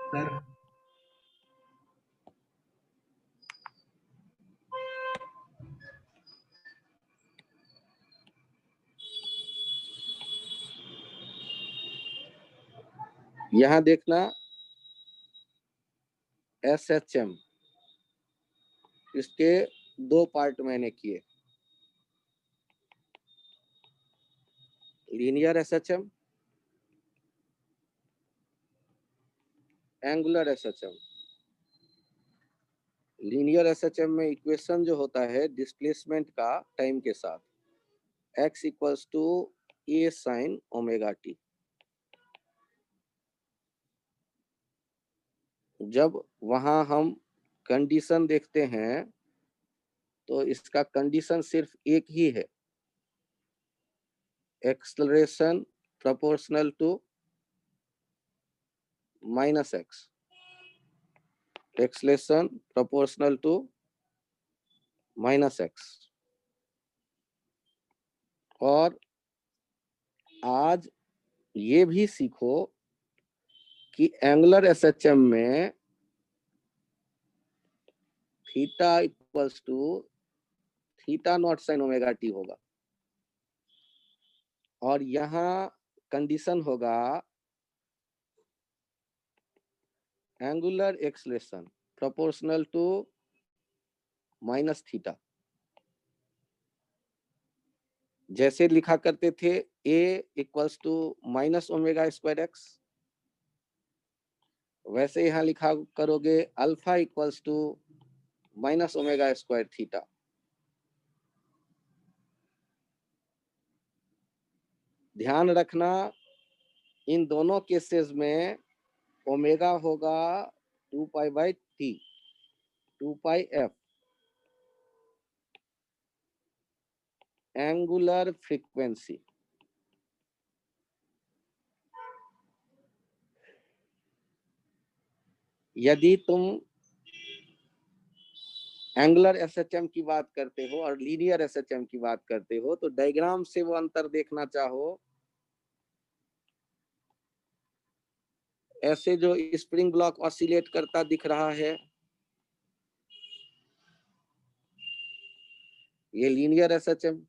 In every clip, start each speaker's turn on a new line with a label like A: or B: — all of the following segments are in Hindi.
A: सर
B: यहां देखना SHM, इसके दो पार्ट मैंने किए, linear SHM, angular SHM। Linear SHM में इक्वेशन जो होता है डिस्प्लेसमेंट का टाइम के साथ, x equals to a sin omega t. जब वहां हम कंडीशन देखते हैं तो इसका कंडीशन सिर्फ एक ही है, acceleration proportional to minus x, acceleration proportional to minus x. और आज ये भी सीखो कि एंगुलर SHM में theta equals to theta naught sine omega t होगा, और यहाँ कंडीशन होगा angular acceleration proportional to minus theta. जैसे लिखा करते थे a equals to minus omega square x, वैसे यहाँ लिखा करोगे alpha equals to minus omega square theta. ध्यान रखना इन दोनों केसेस में ओमेगा होगा 2 pi by T, 2 pi F, angular frequency. यदि तुम एंगुलर SHM की बात करते हो और लीनियर SHM की बात करते हो तो डायग्राम से वो अंतर देखना चाहो, ऐसे जो स्प्रिंग ब्लॉक ऑसिलेट करता दिख रहा है, ये लीनियर SHM,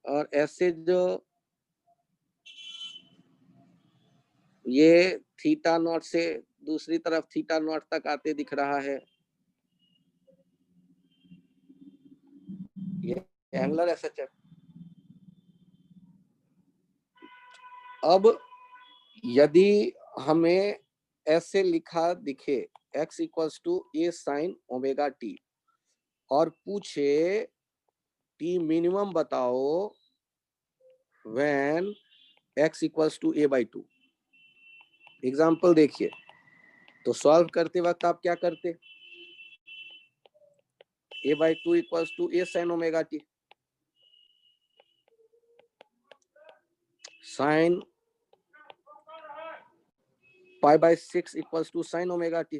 B: और ऐसे जो ये थीटा नॉट से दूसरी तरफ थीटा नॉट तक आते दिख रहा है, ये एंगुलर SHM। अब यदि हमें ऐसे लिखा दिखे x equals to a sine omega t और पूछे t मिनिमम बताओ when x equals to a by 2। Example देखिए, तो सॉल्व करते वक्त आप क्या करते, a by 2 equals to a sine omega t, sine pi by 6 equals to sine omega t,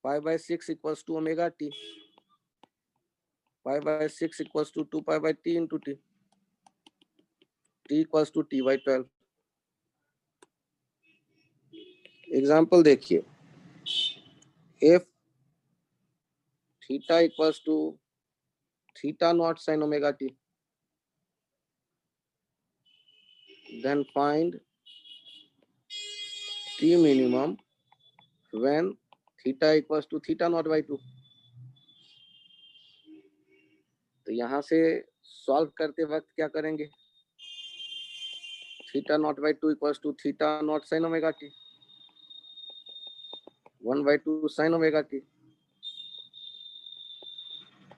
B: pi by 6 equals to omega t, pi by 6 equals to 2 pi by t into t, t equals to T by 12। Example देखिए, if theta equals to theta naught sin omega t, then find t minimum when theta equals to theta naught by 2। तो यहां से सॉल्व करते वक्त क्या करेंगे, theta naught by 2 equals to theta naught sine omega t, 1 by 2 sin omega t,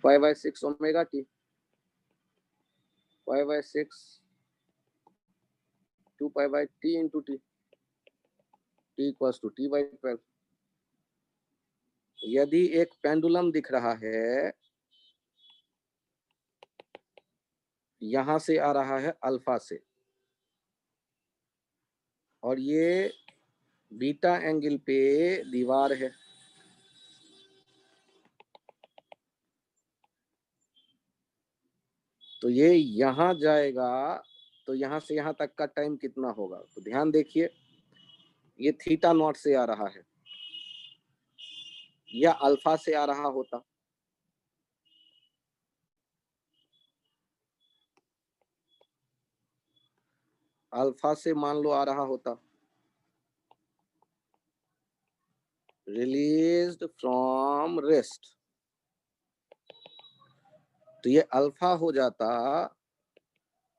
B: 5 by 6 omega t, 5 by 6 2 pi by t into t, t equals to t by 12। यदि एक पेंडुलम दिख रहा है, यहां से आ रहा है अल्फा से, और ये बीटा एंगल पे दीवार है, तो ये यहां जाएगा, तो यहां से यहां तक का टाइम कितना होगा, तो ध्यान देखिए ये थीटा नॉट से आ रहा है या अल्फा से आ रहा होता? अल्फा से मान लो आ रहा होता, रिलीज्ड फ्रॉम रेस्ट, तो ये अल्फा हो जाता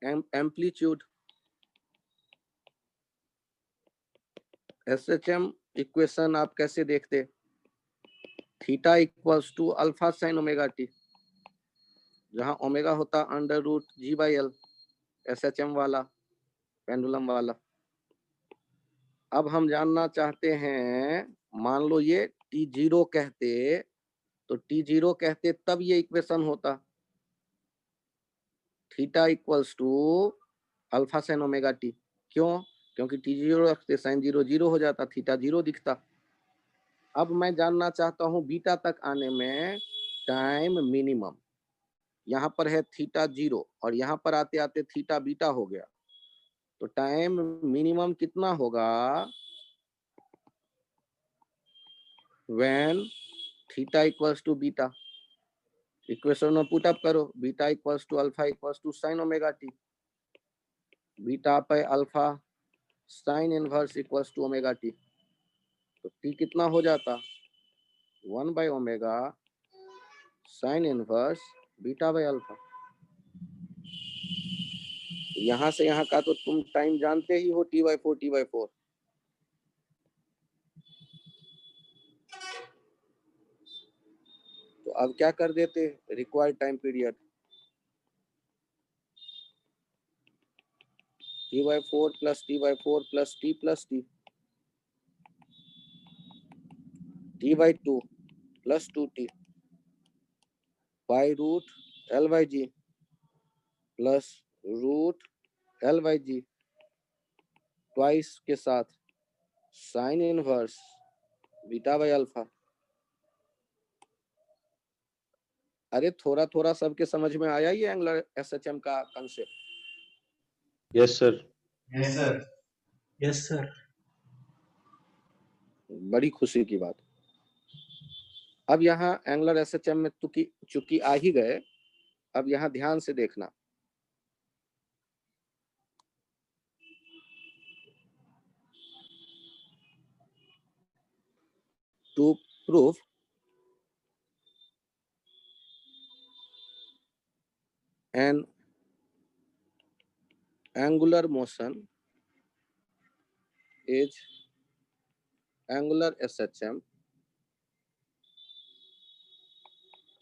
B: एम्पलीट्यूड। एसएचएम इक्वेशन आप कैसे देखते? Theta equals to alpha sine omega t, जहां ओमेगा होता under root g by L, SHM वाला, पेंडुलम वाला। अब हम जानना चाहते हैं, मान लो ये T0 कहते, तो T0 कहते तब ये इक्वेशन होता theta equals to alpha sine omega t. क्यों? क्योंकि T0 रखते साइन 0 0 हो जाता, थीटा 0 दिखता। अब मैं जानना चाहता हूं बीटा तक आने में टाइम मिनिमम। यहाँ पर है थीटा 0 और यहाँ पर आते आते थीटा बीटा हो गया, तो टाइम मिनिमम कितना होगा? When theta equals to beta. Equation में पुट अप करो, beta equals to alpha equals to sine omega T, beta पे alpha sine inverse equals to omega T, तो टी कितना हो जाता? 1 by omega sine inverse beta by alpha. यहां से यहाँ का तो तुम टाइम जानते ही हो, T/4 T/4। तो अब क्या कर देते? Required time period T/4 plus T/4 plus T plus T, T/2 plus 2T by root L/G plus root L/G twice के साथ sine inverse beta by alpha. अरे थोड़ा थोड़ा सबके समझ में आया ये एंगुलर एसएचएम का concept?
A: Yes sir.
C: Yes sir. Yes sir.
B: बड़ी खुशी की बात। अब यहाँ एंगुलर एसएचएम में चूंकि आ ही गए, अब यहाँ ध्यान से देखना। To prove an angular motion is angular SHM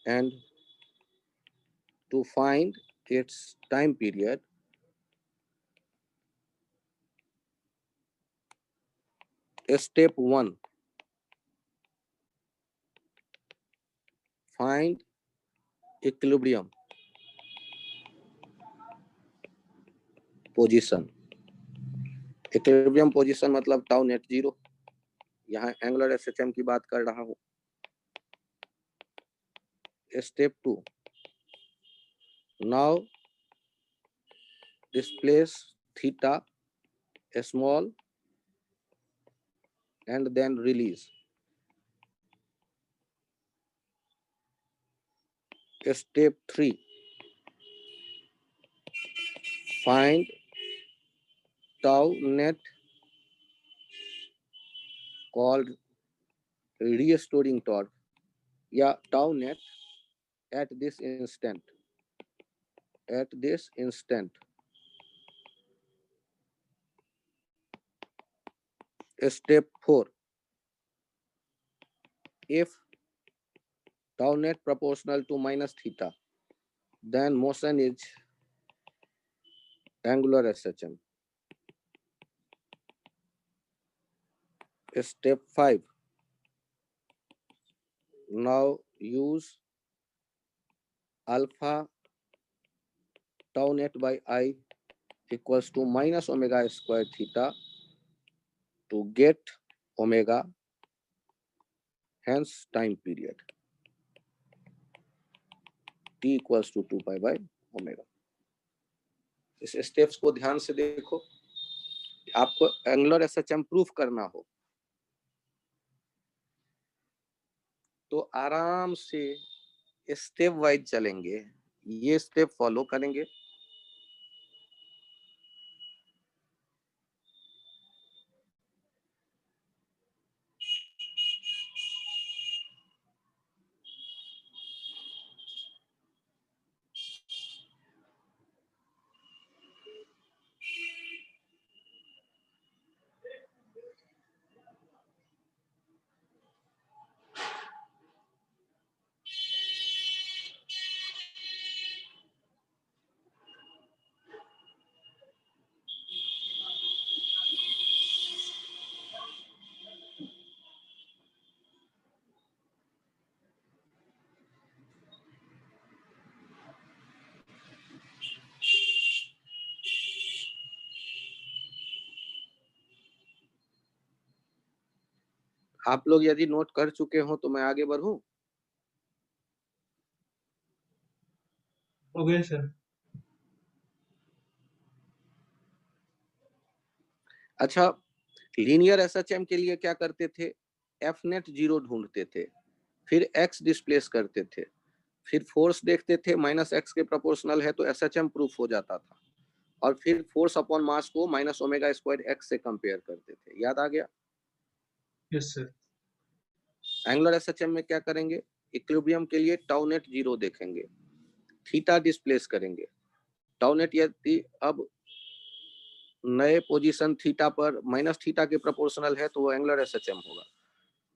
B: and to find its time period, step 1, find equilibrium position। Equilibrium position मतलब टाउ नेट 0। यहाँ एंगुलर एसएचएम की बात कर रहा हूँ। Step 2, now displace theta small and then release। Step 3, find tau net called restoring torque या tau net at this instant। Step 4, if tau net proportional to minus theta, then motion is angular SHM। Step 5, now use alpha tau net by I equals to minus omega square theta to get omega, hence time period T equals to 2 pi by omega। इस स्टेप्स को ध्यान से देखो। आपको एंगुलर एसएचएम प्रूफ करना हो तो आराम से स्टेप वाइज चलेंगे, ये स्टेप फॉलो करेंगे। आप लोग यदि नोट कर चुके हो तो मैं आगे बढ़ूं?
C: हो गया सर।
B: अच्छा, लीनियर एसएचएम के लिए क्या करते थे? एफ नेट 0 ढूंढते थे, फिर एक्स डिस्प्लेस करते थे, फिर फोर्स देखते थे, माइनस एक्स के प्रोपोर्शनल है तो एसएचएम प्रूफ हो जाता था, और फिर फोर्स अपॉन मास को माइनस ओमेगा स्क्वायर एक्स से कंपेयर करते थे। याद आ गया?
C: Yes sir.
B: एंगुलर एसएचएम में क्या करेंगे? इक्विलिब्रियम के लिए टाउ नेट 0 देखेंगे, थीटा डिस्प्लेस करेंगे, टाउ नेट यदि अब नए पोजीशन थीटा पर माइनस थीटा के प्रोपोर्शनल है तो वो एंगुलर एसएचएम होगा।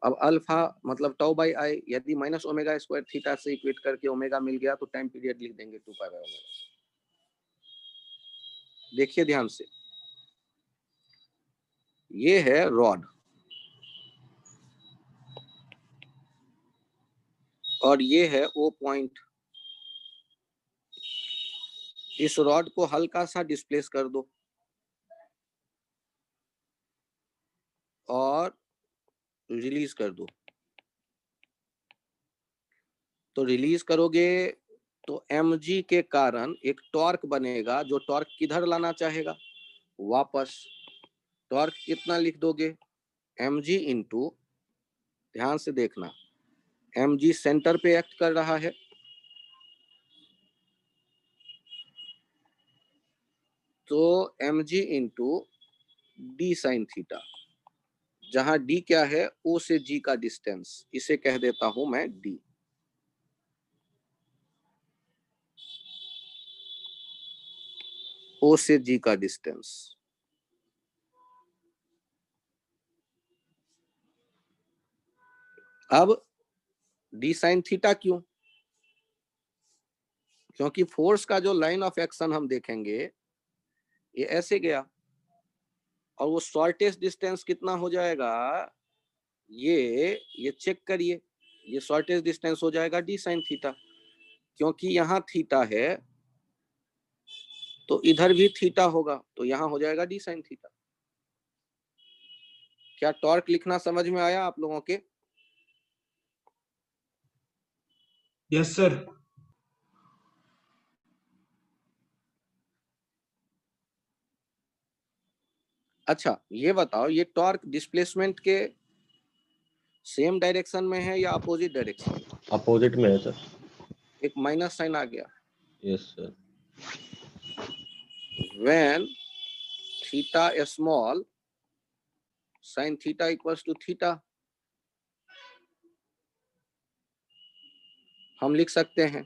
B: अब अल्फा मतलब टाउ बाई आई यदि माइनस ओमेगा स्क्वायर थीटा से इक्वेट करके ओमेगा मिल गया तो टाइम पीरियड लिख देंगे 2 पाई बाई ओमेगा। देखिए ध्यान से, ये है रॉड और ये है ओ पॉइंट। इस रॉड को हल्का सा डिस्प्लेस कर दो और रिलीज कर दो। तो रिलीज करोगे तो mg के कारण एक टॉर्क बनेगा, जो टॉर्क किधर लाना चाहेगा? वापस। टॉर्क कितना लिख दोगे? mg इंटू, ध्यान से देखना, mg सेंटर पे एक्ट कर रहा है, तो mg into D sine theta, जहां d क्या है? o से g का डिस्टेंस, इसे कह देता हूं मैं d। o से g का डिस्टेंस। अब d साइन थीटा क्यों? क्योंकि फोर्स का जो लाइन ऑफ एक्शन हम देखेंगे ये ऐसे गया, और वो शॉर्टेस्ट डिस्टेंस कितना हो जाएगा? ये चेक करिए, ये शॉर्टेस्ट डिस्टेंस हो जाएगा डी साइन थीटा, क्योंकि यहाँ थीटा है तो इधर भी थीटा होगा, तो यहाँ हो जाएगा डी साइन थीटा। क्या टॉर्क लिखना समझ में आया आप लोगों के?
C: Yes sir.
B: अच्छा ये बताओ, ये टॉर्क डिस्प्लेसमेंट के सेम डायरेक्शन में है या अपोजिट डायरेक्शन में?
A: अपोजिट में है सर।
B: एक माइनस साइन आ गया।
A: Yes sir.
B: When theta small sine theta equals to theta, हम लिख सकते हैं,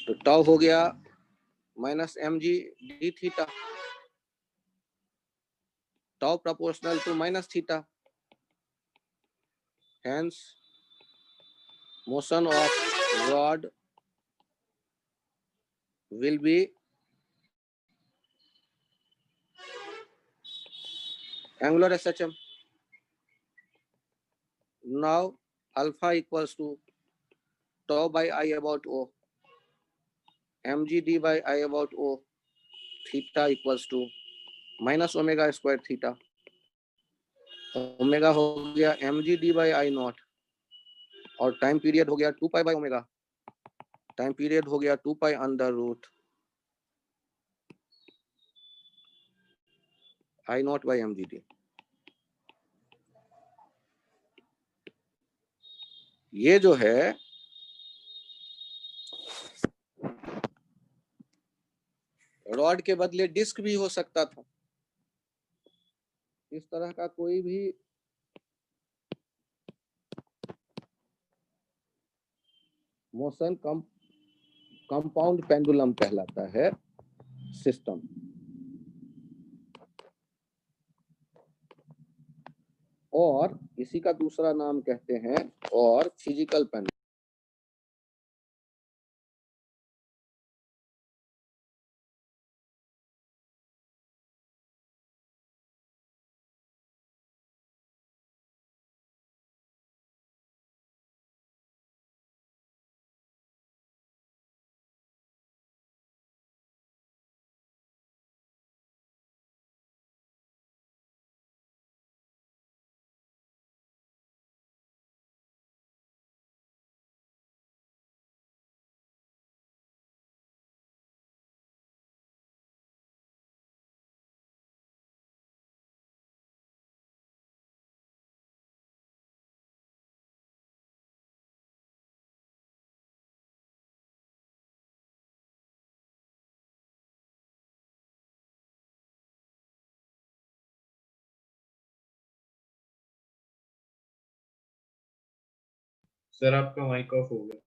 B: तो टाउ हो गया minus m g d theta, tau proportional to minus theta, hence motion of rod will be angular SHM. Now alpha equals to tau by I about O, mgd by I about O, theta equals to minus omega square theta, omega हो गया mg d by I naught, और टाइम पीरियड हो गया 2 pi by omega, time period हो गया 2 pi under root I naught by mgd। ये जो है रॉड के बदले डिस्क भी हो सकता था। इस तरह का कोई भी मोशन कंपाउंड पेंडुलम कहलाता है सिस्टम। और इसी का दूसरा नाम कहते हैं और फिजिकल पेंडुलम।
C: सर आपका माइक ऑफ हो गया।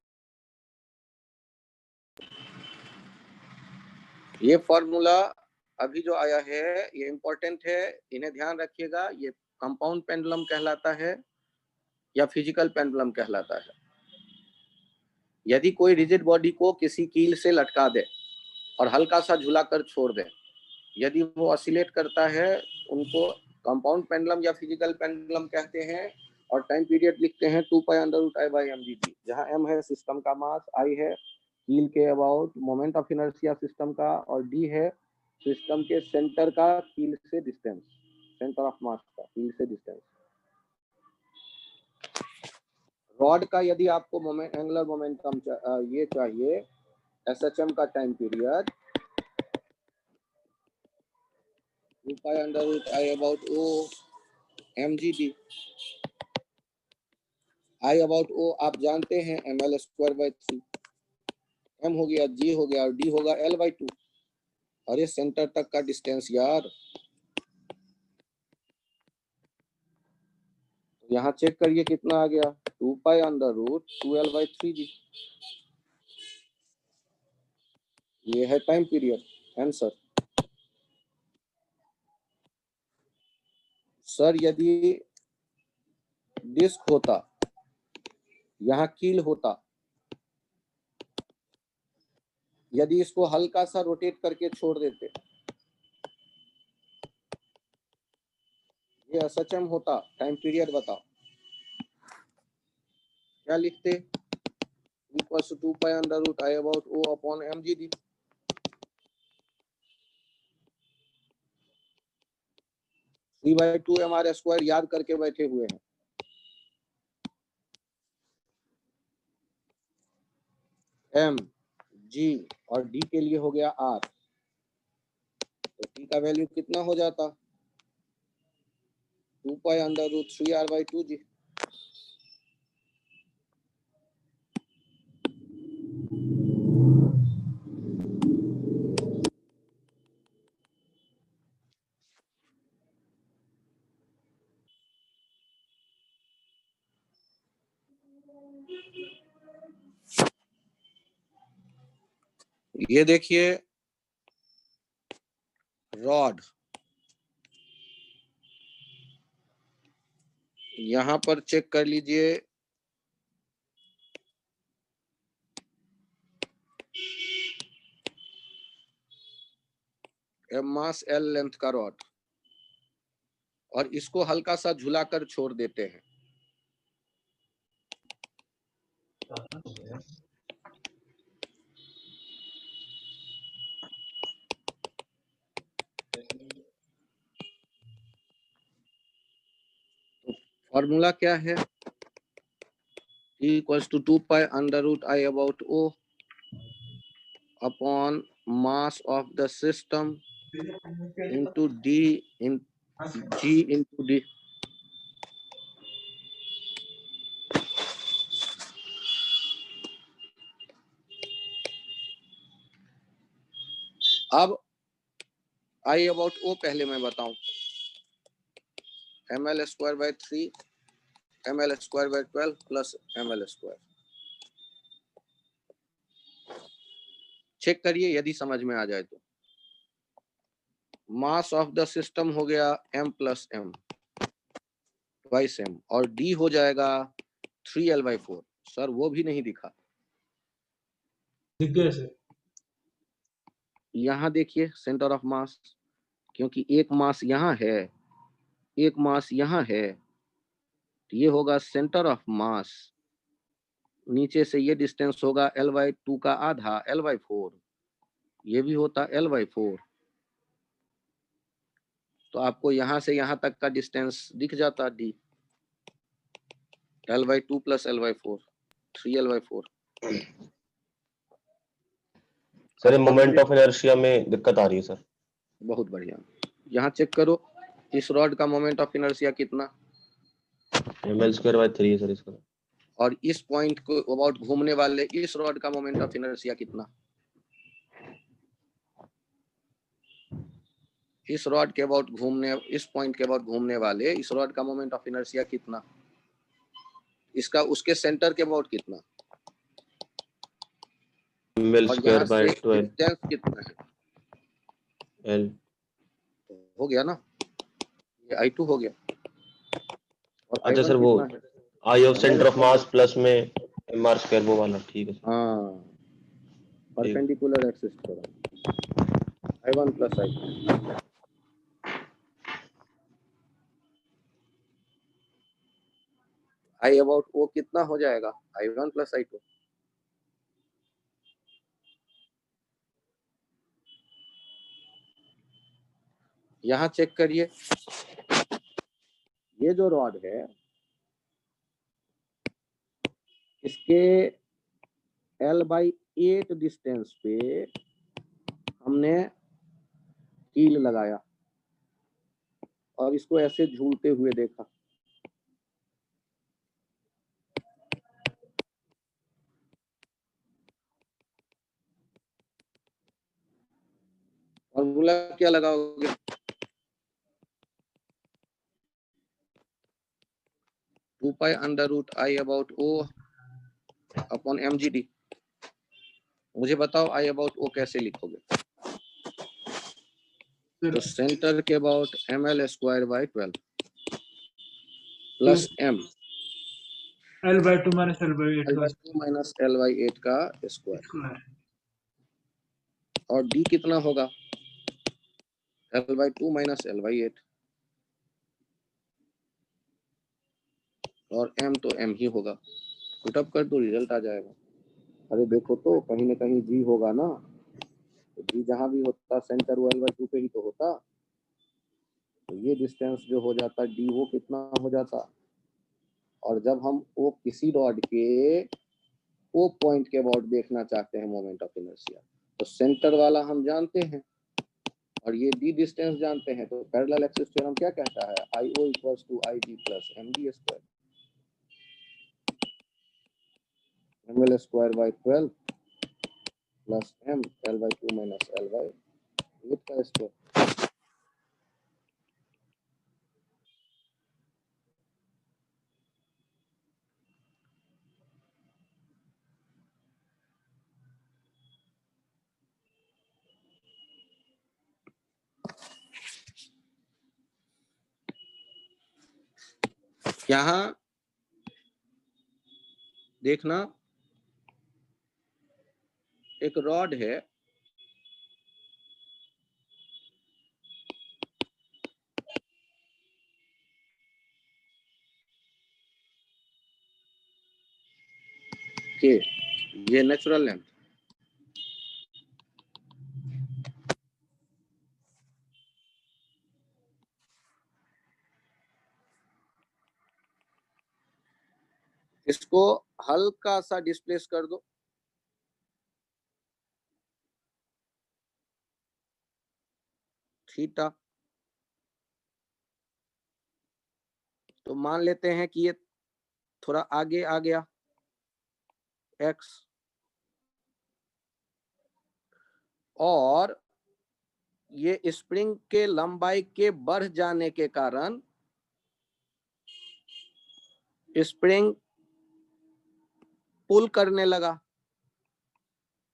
B: ये फॉर्मूला अभी जो आया है ये इम्पोर्टेंट है, इन्हें ध्यान रखिएगा। ये कंपाउंड पेंडुलम कहलाता है या फिजिकल पेंडुलम कहलाता है। यदि कोई रिजिड बॉडी को किसी कील से लटका दे और हल्का सा झुलाकर छोड़ दे, यदि वो ऑसिलेट करता है, उनको कंपाउंड पेंडुलम या फिजिकल पेंडुलम कहते हैं। और टाइम पीरियड लिखते हैं 2π√I/mgd, जहां m है सिस्टम का मास, I है कील के about moment of inertia system का, और d है सिस्टम के सेंटर का कील से डिस्टेंस, सेंटर ऑफ मास का कील से डिस्टेंस। रॉड का यदि आपको एंगुलर मोमेंटम ये चाहिए, SHM का टाइम पीरियड 2π√I/O I/O आप जानते हैं ml²/3, m हो गया, g हो गया, और d होगा l/2। और ये सेंटर तक का डिस्टेंस यार, यहाँ चेक करिए कितना आ गया, 2π√2l/3g। ये है टाइम पीरियड आंसर। सर यदि डिस्क होता, यहाँ कील होता, यदि इसको हल्का सा रोटेट करके छोड़ देते, ये SHM होता, टाइम पीरियड बताओ क्या लिखते? Equals to 2π√I/O/mgd। 3/2 mr² याद करके बैठे हुए हैं। m, g और d के लिए हो गया r, तो t का वैल्यू कितना हो जाता? 2π√3r/2g। ये देखिए रॉड, यहाँ पर चेक कर लीजिए, मास L लेंथ का रॉड, और इसको हल्का सा झुलाकर छोड़ देते हैं। फॉर्मूला क्या है? T equals to 2π√I/O upon mass of the system into D in G into D. अब I about O पहले मैं बताऊं, ml square by 3 ml square by 12 plus ml square. Check करिए यदि समझ में आ जाए तो। मास ऑफ द सिस्टम हो गया m plus m twice m और d हो जाएगा 3L/4। सर वो भी नहीं दिखा।
D: दिख गया सर।
B: यहाँ देखिए सेंटर ऑफ मास, क्योंकि एक मास यहाँ है, एक मास यहाँ है, तो ये होगा सेंटर ऑफ मास। नीचे से ये डिस्टेंस होगा L/2 का आधा L/4, ये भी होता L/4। तो आपको यहाँ से यहाँ तक का डिस्टेंस दिख जाता D, L/2 plus L/4 3L/4।
A: Sir ये मोमेंट ऑफ इनर्शिया में दिक्कत आ रही है सर।
B: बहुत बढ़िया। यहाँ चेक करो, इस रॉड का मोमेंट ऑफ इनर्शिया कितना,
A: ml² by 3 है सर इसका।
B: और इस पॉइंट को अबाउट घूमने वाले इस रॉड का मोमेंट ऑफ इनर्शिया कितना, इस रॉड के अबाउट घूमने, इस पॉइंट के अबाउट घूमने वाले इस रॉड का मोमेंट ऑफ इनर्शिया कितना, इसका उसके सेंटर के अबाउट कितना,
A: ml² by 12
B: डिस्टेंस कितना है,
A: L।
B: हो गया ना, ये I2 हो गया। और
A: अच्छा
B: I1
A: सर वो
B: कितना है?
A: I of centre of mass plus में mr² वो वाला, ठीक है सर।
B: हाँ, परपेंडिकुलर एक्सिस पर I1 plus I2। I about O कितना हो जाएगा, I1 plus I2। यहाँ चेक करिए, ये जो रॉड है इसके L/8 डिस्टेंस पे हमने कील लगाया और इसको ऐसे झूलते हुए देखा। फॉर्मूला क्या लगाओगे, two pi under root I about O upon mgd। मुझे बताओ I about O कैसे लिखोगे। तो सेंटर के about ml² by 12 plus m
D: L/2 minus L/8 का
B: L/2 minus L/8 का स्क्वायर,
D: स्क्वायर।
B: और d कितना होगा L/2 minus L/8, और m तो m ही होगा। पुटअप कर दो, रिजल्ट आ जाएगा। अरे देखो तो कहीं ना कहीं g होगा ना, तो g जहां भी होता सेंटर वो L/2 पे ही तो होता, तो ये डिस्टेंस जो हो जाता d वो कितना हो जाता। और जब हम वो किसी रॉड के ओ पॉइंट के अबाउट देखना चाहते हैं मोमेंट ऑफ इनर्शिया, तो सेंटर वाला हम जानते हैं और ये d डिस्टेंस जानते हैं, तो पैरेलल एक्सिस थ्योरम क्या कहता है, IO equals to IG plus md², ml² by 12 plus m L/2 minus L/8 का स्क्वायर। यहाँ देखना, एक रॉड है, के ये नेचुरल लेंथ, इसको हल्का सा डिस्प्लेस कर दो, थीटा। तो मान लेते हैं कि ये थोड़ा आगे आ गया x, और ये स्प्रिंग के लंबाई के बढ़ जाने के कारण स्प्रिंग पुल करने लगा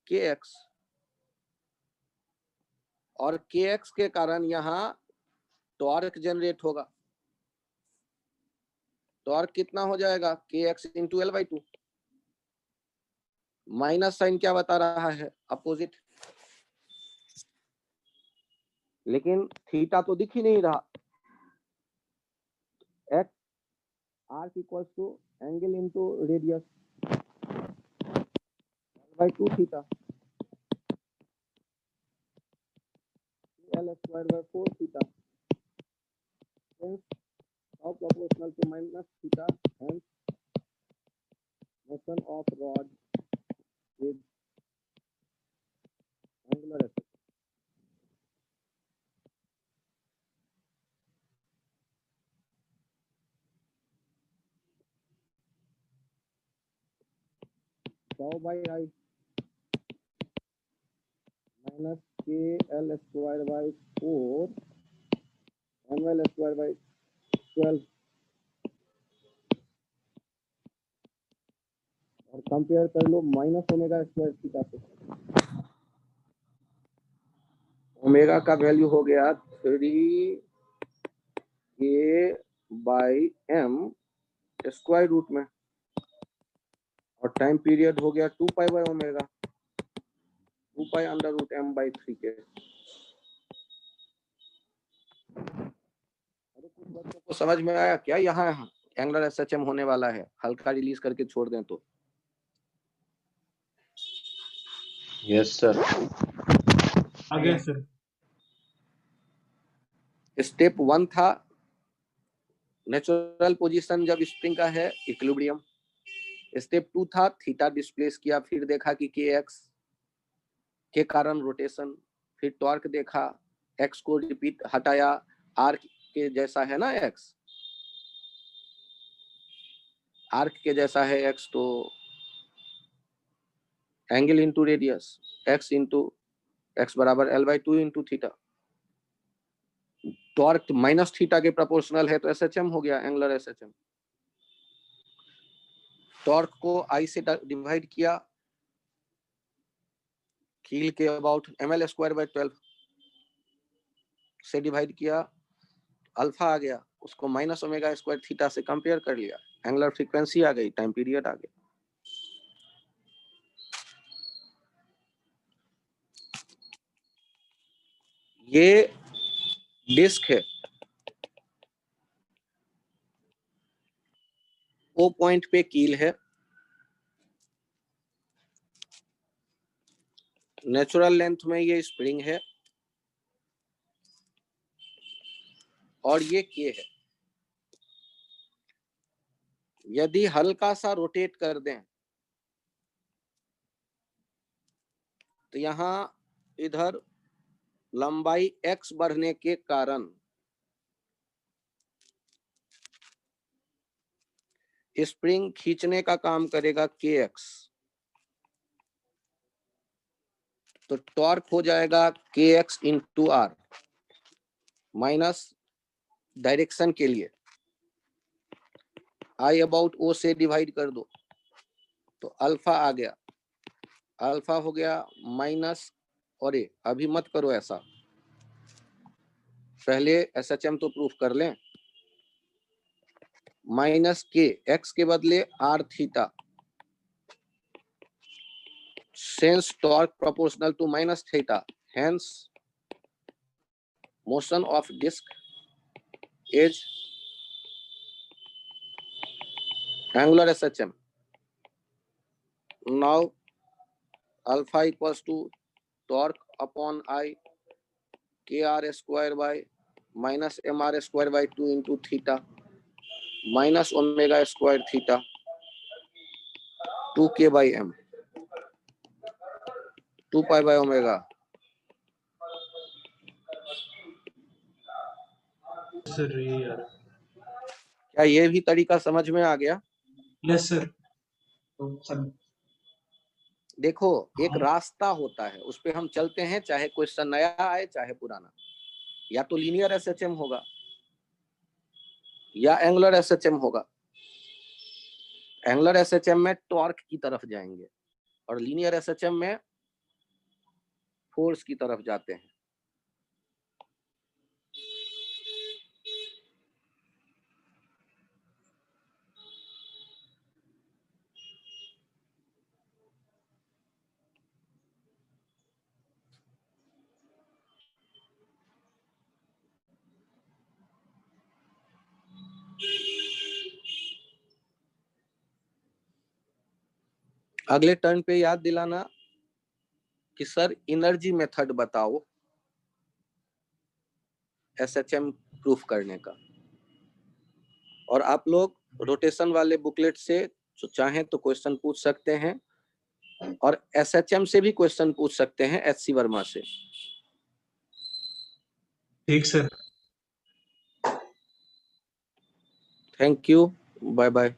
B: kx, और kx के कारण यहाँ टॉर्क जनरेट होगा। टॉर्क कितना हो जाएगा, kx into L/2। Minus sign क्या बता रहा है, अपोजिट, लेकिन थीटा तो दिख ही नहीं रहा। x arc equals to angle into radius by 2 थीटा, L स्क्वायर बाई 4 थीटा, hence now proportional to minus theta, hence motion of rod with angular acceleration. Tau by I minus KL square by 4 ML square by 12, और कंपेयर कर लो माइनस ओमेगा स्क्वायर थीटा से। ओमेगा का वैल्यू हो गया 3k by m square root में, और टाइम पीरियड हो गया 2 pi by omega, 2 pi under root m by 3k। कुछ बच्चों को समझ में आया क्या, यहाँ एंगुलर SHM होने वाला है, हल्का रिलीज करके छोड़ दें तो।
A: Yes sir.
D: आगे सर।
B: स्टेप 1 था नेचुरल पोजीशन जब स्प्रिंग का है, इक्विलिब्रियम। स्टेप 2 था थीटा डिस्प्लेस किया, फिर देखा कि kx के कारण रोटेशन, फिर टॉर्क देखा, x को रिपीट हटाया, आर्क के जैसा है ना x, आर्क के जैसा है x, तो angle into radius x into x बराबर L/2 into theta. Torque minus theta के प्रोपोर्शनल है तो SHM हो गया, एंगुलर SHM। टॉर्क को I से डिवाइड किया, कील के अबाउट ML स्क्वायर बाई 12 से डिवाइड किया, अल्फा आ गया, उसको माइनस ओमेगा स्क्वायर थीटा से कंपेयर कर लिया, एंगुलर फ्रीक्वेंसी आ गई, टाइम पीरियड आ गया। ये डिस्क है, O पॉइंट पे कील है, नेचुरल लेंथ में ये स्प्रिंग है, और ये K है। यदि हल्का सा रोटेट कर दें तो यहाँ इधर लंबाई x बढ़ने के कारण स्प्रिंग खींचने का काम करेगा kx, तो टॉर्क हो जाएगा kx into r, minus direction के लिए I अबाउट O से डिवाइड कर दो तो अल्फा आ गया, अल्फा हो गया माइनस, और ये अभी मत करो ऐसा, पहले SHM तो प्रूफ कर लें। माइनस के x के बदले r theta, since torque proportional to minus theta, hence motion of disk is angular SHM. Now alpha equals to torque upon I kr square by minus mr square by 2 into theta minus omega square theta 2k by m 2 pi by omega
D: sir ये यार।
B: क्या ये भी तरीका समझ में आ गया?
D: Yes sir. तो सब
B: देखो, एक रास्ता होता है, उस पे हम चलते हैं, चाहे क्वेश्चन नया आए चाहे पुराना। या तो लीनियर एसएचएम होगा या एंगुलर एसएचएम होगा। एंगुलर एसएचएम में टॉर्क की तरफ जाएंगे और लीनियर एसएचएम में फोर्स की तरफ जाते हैं। अगले टर्न पे याद दिलाना कि सर एनर्जी मेथड बताओ एसएचएम प्रूफ करने का। और आप लोग रोटेशन वाले बुकलेट से जो चाहें तो क्वेश्चन पूछ सकते हैं और एसएचएम से भी क्वेश्चन पूछ सकते हैं, एचसी वर्मा से।
D: ठीक sir.
B: Thank you, bye bye.